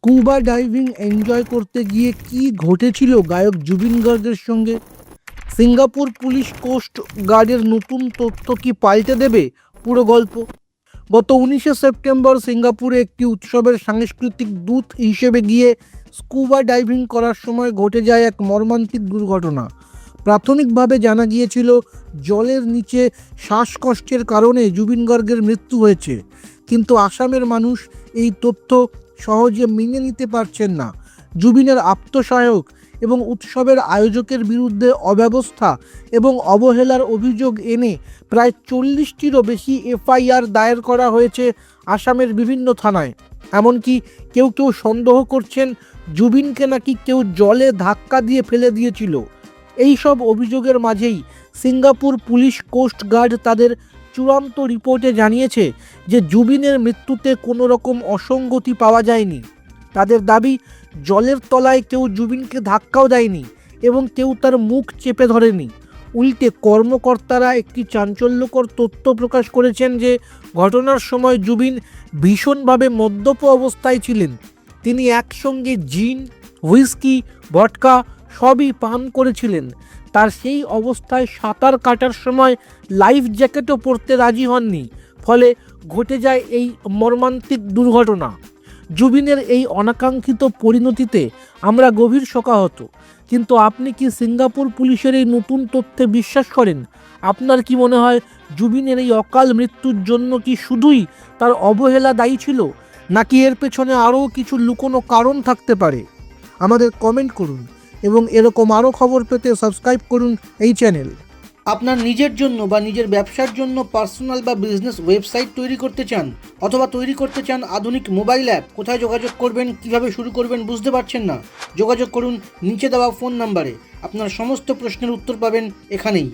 Scuba diving enjoy করতে গিয়ে কি ঘটেছিল গায়ক জুবিন গার্গের সঙ্গে? সিঙ্গাপুর পুলিশ কোস্ট গার্ডের নতুন তথ্য কি পাল্টে দেবে পুরো গল্প? গত 19 সেপ্টেম্বর সিঙ্গাপুরে একটি উৎসবের সাংস্কৃতিক দূত হিসেবে গিয়ে স্কুবা ডাইভিং করার সময় ঘটে যায় এক মর্মান্তিক দুর্ঘটনা। প্রাথমিকভাবে জানা গিয়েছিল জলের নিচে শ্বাসকষ্টের কারণে জুবিন গার্গের মৃত্যু হয়েছে, কিন্তু আসামের মানুষ এই তথ্য সহজে মেনে নিতে পারছেন না। জুবিনের আত্মসহায়ক এবং উৎসবের আয়োজকের বিরুদ্ধে অব্যবস্থা এবং অবহেলার অভিযোগ এনে প্রায় 40টিরও বেশি এফআইআর দায়ের করা হয়েছে আসামের বিভিন্ন থানায়। এমনকি কেউ কেউ সন্দেহ করছেন জুবিনকে নাকি কেউ জলে ধাক্কা দিয়ে ফেলে দিয়েছিল। এই সব অভিযোগের মাঝেই সিঙ্গাপুর পুলিশ কোস্ট গার্ড তাদের চূড়ান্ত রিপোর্টে জানিয়েছে যে জুবিনের মৃত্যুতে কোনো রকম অসঙ্গতি পাওয়া যায়নি। তাদের দাবি, জলের তলায় কেউ জুবিনকে ধাক্কাও দেয়নি এবং কেউ তার মুখ চেপে ধরেনি। উল্টে কর্মকর্তারা একটি চাঞ্চল্যকর তথ্য প্রকাশ করেছেন যে ঘটনার সময় জুবিন ভীষণভাবে মদ্যপ অবস্থায় ছিলেন। তিনি একসঙ্গে জিন, হুইস্কি, ভডকা সবই পান করেছিলেন। তার সেই অবস্থায় সাঁতার কাটার সময় লাইফ জ্যাকেটও পরতে রাজি হননি, ফলে ঘটে যায় এই মর্মান্তিক দুর্ঘটনা। জুবিনের এই অনাকাঙ্ক্ষিত পরিণতিতে আমরা গভীর শোকাহত। কিন্তু আপনি কি সিঙ্গাপুর পুলিশের এই নতুন তথ্যে বিশ্বাস করেন? আপনার কি মনে হয় জুবিনের এই অকাল মৃত্যুর জন্য কি শুধুই তার অবহেলা দায়ী ছিল, নাকি এর পেছনে আরও কিছু লুকোনো কারণ থাকতে পারে? আমাদের কমেন্ট করুন এবং এরকম আরও খবর পেতে সাবস্ক্রাইব করুন এই চ্যানেল। আপনার নিজের জন্য বা নিজের ব্যবসার জন্য পার্সোনাল বা বিজনেস ওয়েবসাইট তৈরি করতে চান, অথবা তৈরি করতে চান আধুনিক মোবাইল অ্যাপ? কোথায় যোগাযোগ করবেন, কিভাবে শুরু করবেন বুঝতে পারছেন না? যোগাযোগ করুন নিচে দেওয়া ফোন নাম্বারে। আপনার সমস্ত প্রশ্নের উত্তর পাবেন এখানেই।